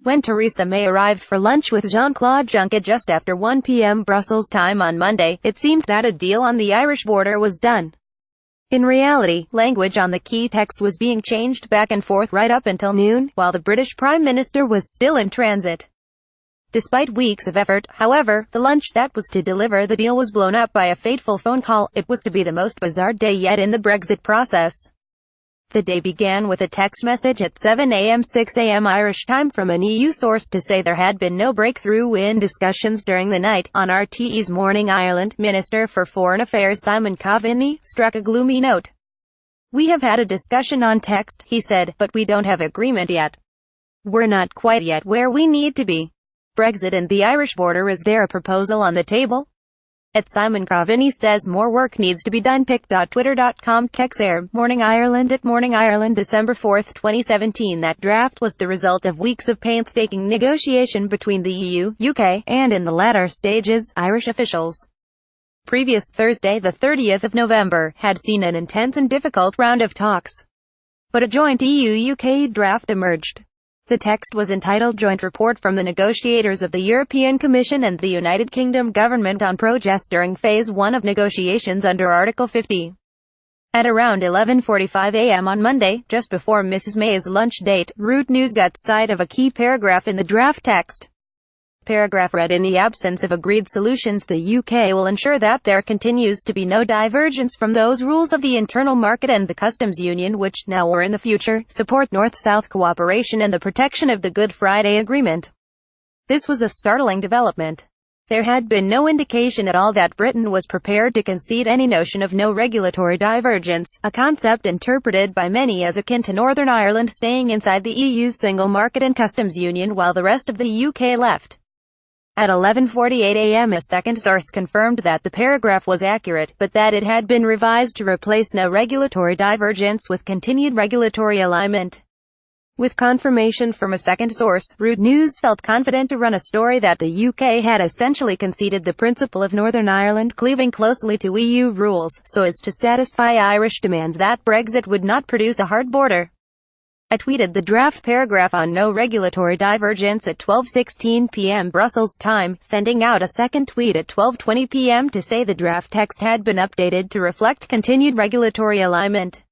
When Theresa May arrived for lunch with JeanClaude Juncker just after 1 p.m. Brussels time on Monday, it seemed that a deal on the Irish border was done. In reality, language on the key text was being changed back and forth right up until noon, while the British Prime Minister was still in transit. Despite weeks of effort, however, the lunch that was to deliver the deal was blown up by a fateful phone call. It was to be the most bizarre day yet in the Brexit process. The day began with a text message at 7 a.m. 6 a.m. Irish time from an EU source to say there had been no breakthrough in discussions during the night. On RTE's Morning Ireland, Minister for Foreign Affairs Simon Coveney struck a gloomy note. "We have had a discussion on text," he said, "but we don't have agreement yet. We're not quite yet where we need to be. Brexit and the Irish border, is there a proposal on the table?" At Simon Coveney says more work needs to be done. Pic.twitter.com Kexair, Morning Ireland at Morning Ireland December 4, 2017. That draft was the result of weeks of painstaking negotiation between the EU, UK, and in the latter stages, Irish officials. Previous Thursday, the 30th of November, had seen an intense and difficult round of talks. But a joint EU-UK draft emerged. The text was entitled Joint Report from the Negotiators of the European Commission and the United Kingdom Government on Progress during Phase 1 of negotiations under Article 50. At around 11:45 a.m. on Monday, just before Mrs. May's lunch date, Root News got sight of a key paragraph in the draft text. Paragraph read: "In the absence of agreed solutions, the UK will ensure that there continues to be no divergence from those rules of the internal market and the customs union which, now or in the future, support North-South cooperation and the protection of the Good Friday Agreement." This was a startling development. There had been no indication at all that Britain was prepared to concede any notion of no regulatory divergence, a concept interpreted by many as akin to Northern Ireland staying inside the EU's single market and customs union while the rest of the UK left. At 11:48 a.m. a second source confirmed that the paragraph was accurate, but that it had been revised to replace no regulatory divergence with continued regulatory alignment. With confirmation from a second source, Root News felt confident to run a story that the UK had essentially conceded the principle of Northern Ireland cleaving closely to EU rules, so as to satisfy Irish demands that Brexit would not produce a hard border. I tweeted the draft paragraph on no regulatory divergence at 12:16 p.m. Brussels time, sending out a second tweet at 12:20 p.m. to say the draft text had been updated to reflect continued regulatory alignment.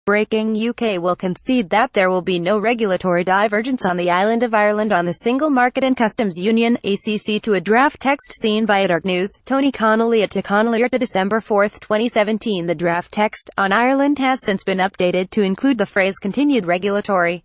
Breaking: UK will concede that there will be no regulatory divergence on the island of Ireland on the Single Market and Customs Union, ACC. To a draft text seen by Art News, Tony Connolly at Connolly to December 4, 2017. The draft text on Ireland has since been updated to include the phrase continued regulatory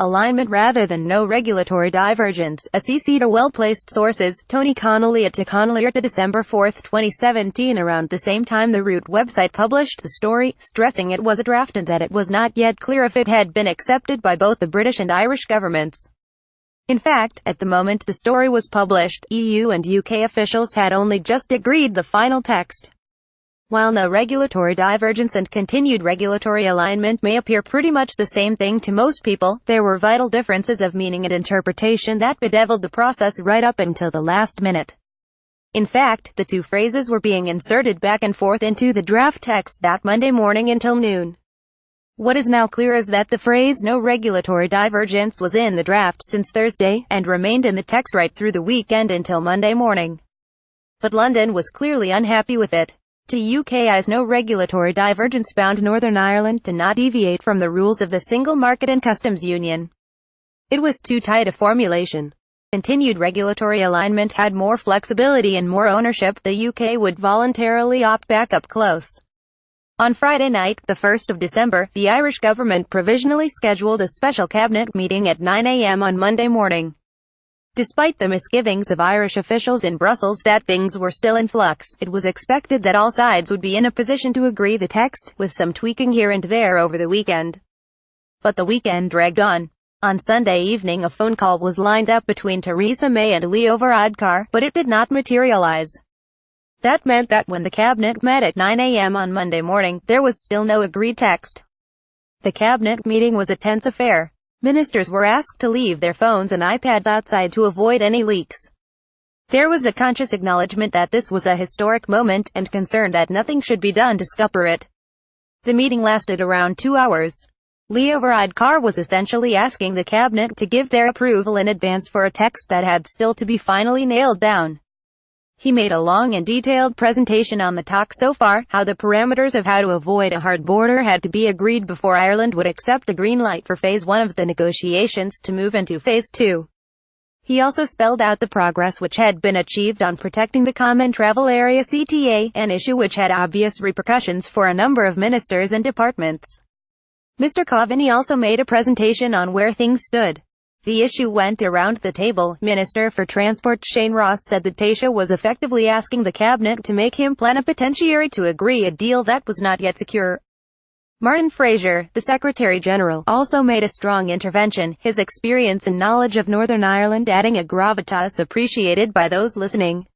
alignment rather than no regulatory divergence. A CC to well-placed sources, Tony Connolly at Connolly to December 4, 2017. Around the same time the Root website published the story, stressing it was a draft and that it was not yet clear if it had been accepted by both the British and Irish governments. In fact, at the moment the story was published, EU and UK officials had only just agreed the final text. While no regulatory divergence and continued regulatory alignment may appear pretty much the same thing to most people, there were vital differences of meaning and interpretation that bedeviled the process right up until the last minute. In fact, the two phrases were being inserted back and forth into the draft text that Monday morning until noon. What is now clear is that the phrase "no regulatory divergence" was in the draft since Thursday, and remained in the text right through the weekend until Monday morning. But London was clearly unhappy with it. To UK's no regulatory divergence bound Northern Ireland to not deviate from the rules of the Single Market and Customs Union. It was too tight a formulation. Continued regulatory alignment had more flexibility and more ownership. The UK would voluntarily opt back up close. On Friday night, the 1st of December, the Irish government provisionally scheduled a special cabinet meeting at 9 a.m. on Monday morning. Despite the misgivings of Irish officials in Brussels that things were still in flux, it was expected that all sides would be in a position to agree the text, with some tweaking here and there over the weekend. But the weekend dragged on. On Sunday evening a phone call was lined up between Theresa May and Leo Varadkar, but it did not materialize. That meant that when the cabinet met at 9 a.m. on Monday morning, there was still no agreed text. The cabinet meeting was a tense affair. Ministers were asked to leave their phones and iPads outside to avoid any leaks. There was a conscious acknowledgement that this was a historic moment, and concern that nothing should be done to scupper it. The meeting lasted around 2 hours. Leo Varadkar was essentially asking the cabinet to give their approval in advance for a text that had still to be finally nailed down. He made a long and detailed presentation on the talk so far, how the parameters of how to avoid a hard border had to be agreed before Ireland would accept the green light for Phase 1 of the negotiations to move into Phase 2. He also spelled out the progress which had been achieved on protecting the Common Travel Area CTA, an issue which had obvious repercussions for a number of ministers and departments. Mr. Coveney also made a presentation on where things stood. The issue went around the table. Minister for Transport Shane Ross said that Taoiseach was effectively asking the cabinet to make him plenipotentiary to agree a deal that was not yet secure. Martin Fraser, the Secretary-General, also made a strong intervention, his experience and knowledge of Northern Ireland adding a gravitas appreciated by those listening.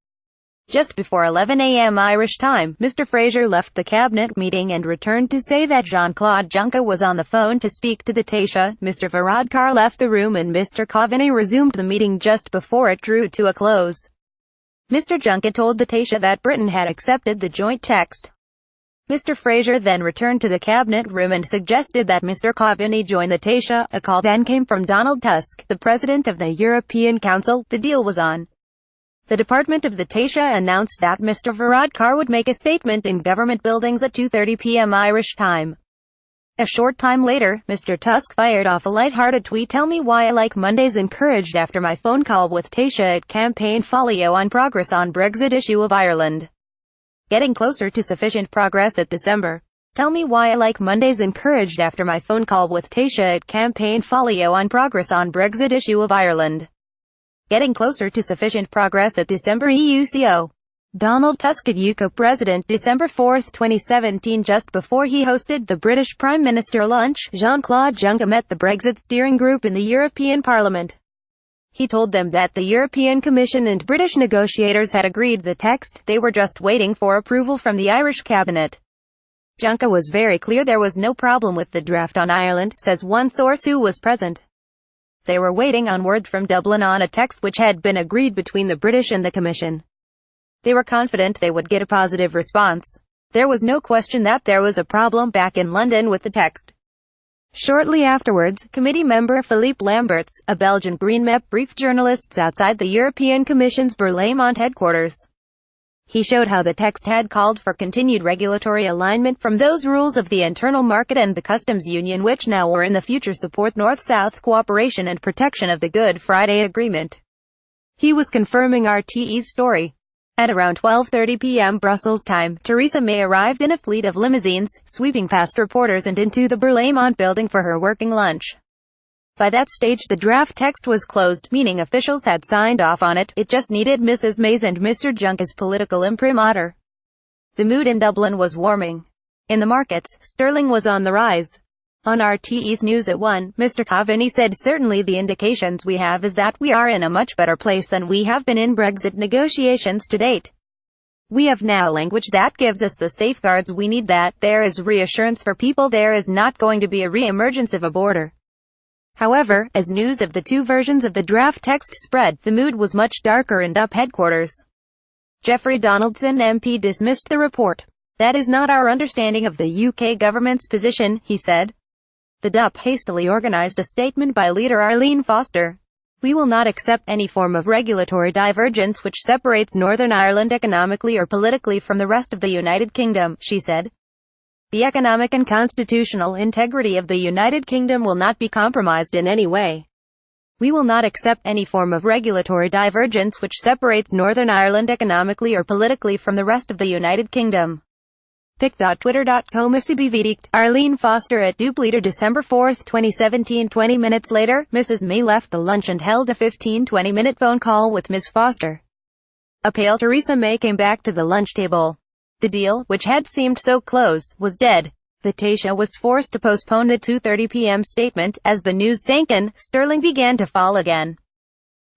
Just before 11 a.m. Irish time, Mr. Fraser left the cabinet meeting and returned to say that JeanClaude Juncker was on the phone to speak to the Taoiseach. Mr. Varadkar left the room and Mr. Coveney resumed the meeting just before it drew to a close. Mr. Juncker told the Taoiseach that Britain had accepted the joint text. Mr. Fraser then returned to the cabinet room and suggested that Mr. Coveney join the Taoiseach. A call then came from Donald Tusk, the President of the European Council. The deal was on. The Department of the Taoiseach announced that Mr. Varadkar would make a statement in government buildings at 2:30 p.m. Irish time. A short time later, Mr. Tusk fired off a light-hearted tweet: "Tell me why I like Mondays encouraged after my phone call with Taoiseach at campaign folio on progress on Brexit issue of Ireland. Getting closer to sufficient progress at December. Tell me why I like Mondays encouraged after my phone call with Taoiseach at campaign folio on progress on Brexit issue of Ireland. Getting closer to sufficient progress at December EUCO. Donald Tusk at UK President, December 4, 2017. Just before he hosted the British Prime Minister lunch, JeanClaude Juncker met the Brexit steering group in the European Parliament. He told them that the European Commission and British negotiators had agreed the text, they were just waiting for approval from the Irish cabinet. Juncker was very clear there was no problem with the draft on Ireland, says one source who was present. They were waiting on word from Dublin on a text which had been agreed between the British and the Commission. They were confident they would get a positive response. There was no question that there was a problem back in London with the text." Shortly afterwards, committee member Philippe Lamberts, a Belgian Green MEP, briefed journalists outside the European Commission's Berlaymont headquarters. He showed how the text had called for continued regulatory alignment from those rules of the internal market and the customs union which now or in the future support North-South cooperation and protection of the Good Friday Agreement. He was confirming RTE's story. At around 12:30 p.m. Brussels time, Theresa May arrived in a fleet of limousines, sweeping past reporters and into the Berlaymont building for her working lunch. By that stage the draft text was closed, meaning officials had signed off on it. It just needed Mrs. May's and Mr. Juncker's political imprimatur. The mood in Dublin was warming. In the markets, sterling was on the rise. On RTE's News at 1, Mr. Coveney said, "Certainly the indications we have is that we are in a much better place than we have been in Brexit negotiations to date. We have now language that gives us the safeguards we need, that there is reassurance for people there is not going to be a re-emergence of a border." However, as news of the two versions of the draft text spread, the mood was much darker in DUP headquarters. Jeffrey Donaldson MP dismissed the report. "That is not our understanding of the UK government's position," he said. The DUP hastily organised a statement by leader Arlene Foster. "We will not accept any form of regulatory divergence which separates Northern Ireland economically or politically from the rest of the United Kingdom," she said. "The economic and constitutional integrity of the United Kingdom will not be compromised in any way. We will not accept any form of regulatory divergence which separates Northern Ireland economically or politically from the rest of the United Kingdom." pic.twitter.com/cbvdict. Arlene Foster at DUP leader, December 4, 2017. 20 minutes later, Mrs. May left the lunch and held a 15-20-minute phone call with Ms. Foster. A pale Theresa May came back to the lunch table. The deal, which had seemed so close, was dead. The Taoiseach was forced to postpone the 2:30 p.m. statement. As the news sank in, sterling began to fall again.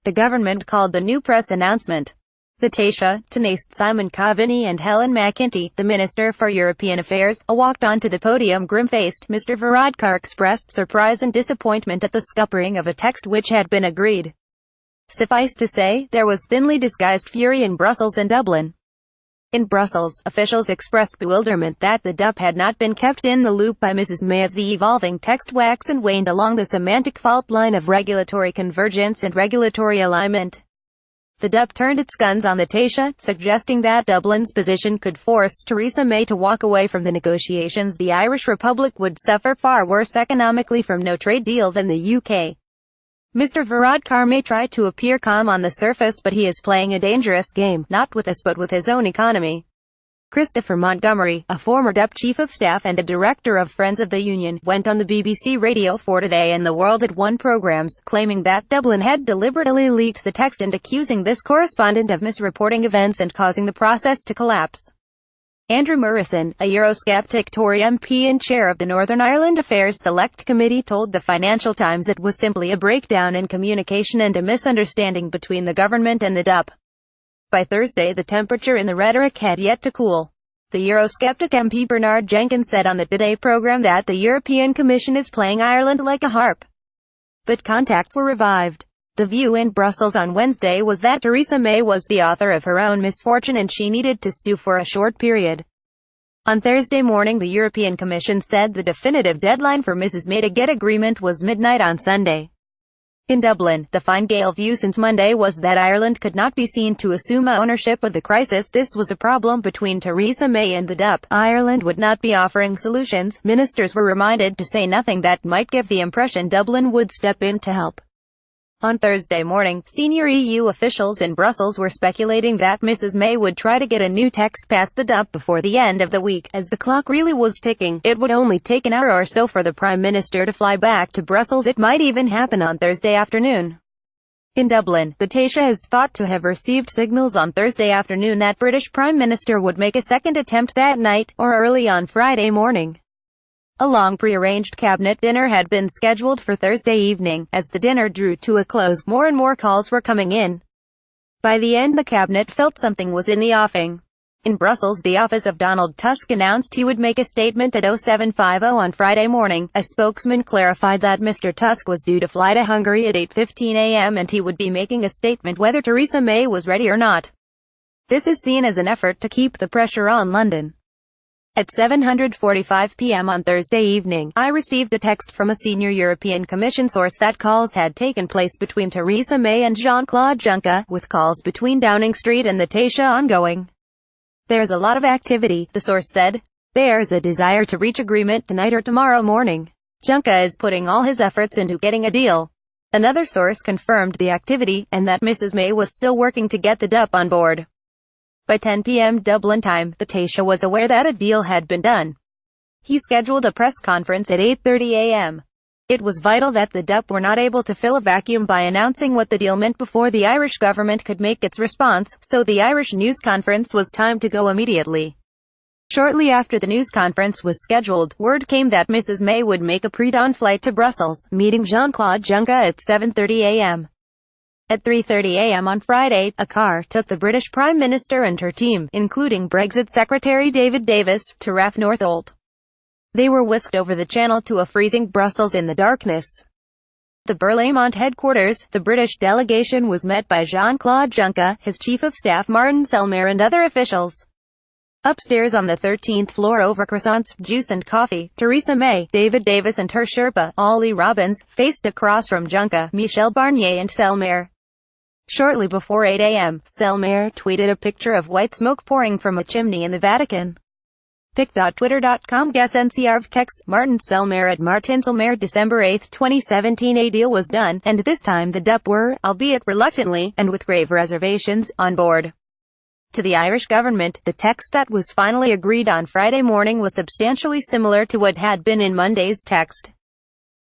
The government called the new press announcement. The Taoiseach, Tánaiste Simon Coveney and Helen McEntee, the Minister for European Affairs, walked onto the podium grim-faced. Mr. Varadkar expressed surprise and disappointment at the scuppering of a text which had been agreed. Suffice to say, there was thinly disguised fury in Brussels and Dublin. In Brussels, officials expressed bewilderment that the DUP had not been kept in the loop by Mrs May as the evolving text waxed and waned along the semantic fault line of regulatory convergence and regulatory alignment. The DUP turned its guns on the Taoiseach, suggesting that Dublin's position could force Theresa May to walk away from the negotiations. The Irish Republic would suffer far worse economically from no trade deal than the UK. Mr Varadkar may try to appear calm on the surface, but he is playing a dangerous game, not with us but with his own economy. Christopher Montgomery, a former DUP Chief of Staff and a director of Friends of the Union, went on the BBC Radio 4 Today and the World at One programmes, claiming that Dublin had deliberately leaked the text and accusing this correspondent of misreporting events and causing the process to collapse. Andrew Murison, a Eurosceptic Tory MP and chair of the Northern Ireland Affairs Select Committee, told the Financial Times it was simply a breakdown in communication and a misunderstanding between the government and the DUP. By Thursday, the temperature in the rhetoric had yet to cool. The Eurosceptic MP Bernard Jenkins said on the Today programme that the European Commission is playing Ireland like a harp. But contacts were revived. The view in Brussels on Wednesday was that Theresa May was the author of her own misfortune and she needed to stew for a short period. On Thursday morning, the European Commission said the definitive deadline for Mrs May to get agreement was midnight on Sunday. In Dublin, the Fine Gael view since Monday was that Ireland could not be seen to assume ownership of the crisis. This was a problem between Theresa May and the DUP. Ireland would not be offering solutions. Ministers were reminded to say nothing that might give the impression Dublin would step in to help. On Thursday morning, senior EU officials in Brussels were speculating that Mrs May would try to get a new text past the DUP before the end of the week. As the clock really was ticking, it would only take an hour or so for the Prime Minister to fly back to Brussels. It might even happen on Thursday afternoon. In Dublin, the Taoiseach is thought to have received signals on Thursday afternoon that British Prime Minister would make a second attempt that night, or early on Friday morning. A long pre-arranged cabinet dinner had been scheduled for Thursday evening. As the dinner drew to a close, more and more calls were coming in. By the end, the cabinet felt something was in the offing. In Brussels, the office of Donald Tusk announced he would make a statement at 0750 on Friday morning. A spokesman clarified that Mr Tusk was due to fly to Hungary at 8:15 a.m. and he would be making a statement whether Theresa May was ready or not. This is seen as an effort to keep the pressure on London. At 7:45 p.m. on Thursday evening, I received a text from a senior European Commission source that calls had taken place between Theresa May and JeanClaude Juncker, with calls between Downing Street and the Taoiseach ongoing. There's a lot of activity, the source said. There's a desire to reach agreement tonight or tomorrow morning. Juncker is putting all his efforts into getting a deal. Another source confirmed the activity, and that Mrs May was still working to get the DUP on board. By 10 p.m. Dublin time, the Taoiseach was aware that a deal had been done. He scheduled a press conference at 8:30 a.m. It was vital that the DUP were not able to fill a vacuum by announcing what the deal meant before the Irish government could make its response, so the Irish news conference was timed to go immediately. Shortly after the news conference was scheduled, word came that Mrs May would make a pre-dawn flight to Brussels, meeting JeanClaude Juncker at 7:30 a.m. At 3:30 a.m. on Friday, a car took the British Prime Minister and her team, including Brexit Secretary David Davis, to RAF Northolt. They were whisked over the channel to a freezing Brussels in the darkness. The Berlaymont headquarters, the British delegation was met by JeanClaude Juncker, his Chief of Staff Martin Selmayr and other officials. Upstairs on the 13th floor over croissants, juice and coffee, Theresa May, David Davis and her Sherpa, Ollie Robbins, faced across from Juncker, Michel Barnier and Selmayr. Shortly before 8 a.m., Selmayr tweeted a picture of white smoke pouring from a chimney in the Vatican. pic.twitter.com /NCR text, Martin Selmayr at Martin Selmayr December 8, 2017. A deal was done, and this time the DUP were, albeit reluctantly, and with grave reservations, on board. To the Irish government, the text that was finally agreed on Friday morning was substantially similar to what had been in Monday's text.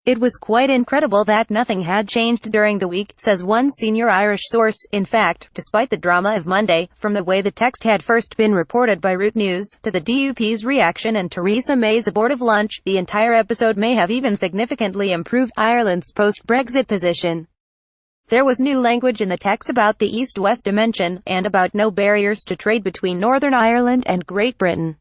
It was quite incredible that nothing had changed during the week, says one senior Irish source. In fact, despite the drama of Monday, from the way the text had first been reported by Root News, to the DUP's reaction and Theresa May's abortive lunch, the entire episode may have even significantly improved Ireland's post-Brexit position. There was new language in the text about the East-West dimension, and about no barriers to trade between Northern Ireland and Great Britain.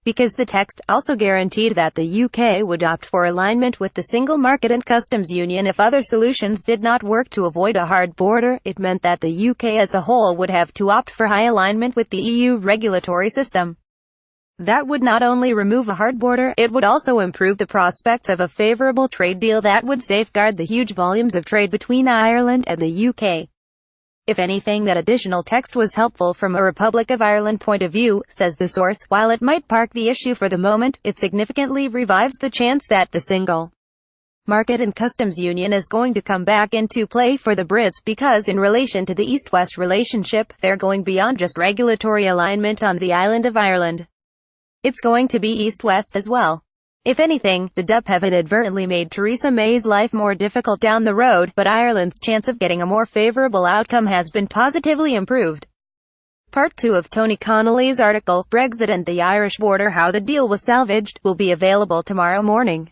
because the text also guaranteed that the UK would opt for alignment with the single market and customs union if other solutions did not work to avoid a hard border. It meant that the UK as a whole would have to opt for high alignment with the EU regulatory system. That would not only remove a hard border, it would also improve the prospects of a favourable trade deal that would safeguard the huge volumes of trade between Ireland and the UK. If anything, that additional text was helpful from a Republic of Ireland point of view, says the source. While it might park the issue for the moment, it significantly revives the chance that the single market and customs union is going to come back into play for the Brits, because in relation to the East-West relationship, they're going beyond just regulatory alignment on the island of Ireland. It's going to be East-West as well. If anything, the DUP have inadvertently made Theresa May's life more difficult down the road, but Ireland's chance of getting a more favourable outcome has been positively improved. Part 2 of Tony Connolly's article, Brexit and the Irish Border: How the Deal Was Salvaged, will be available tomorrow morning.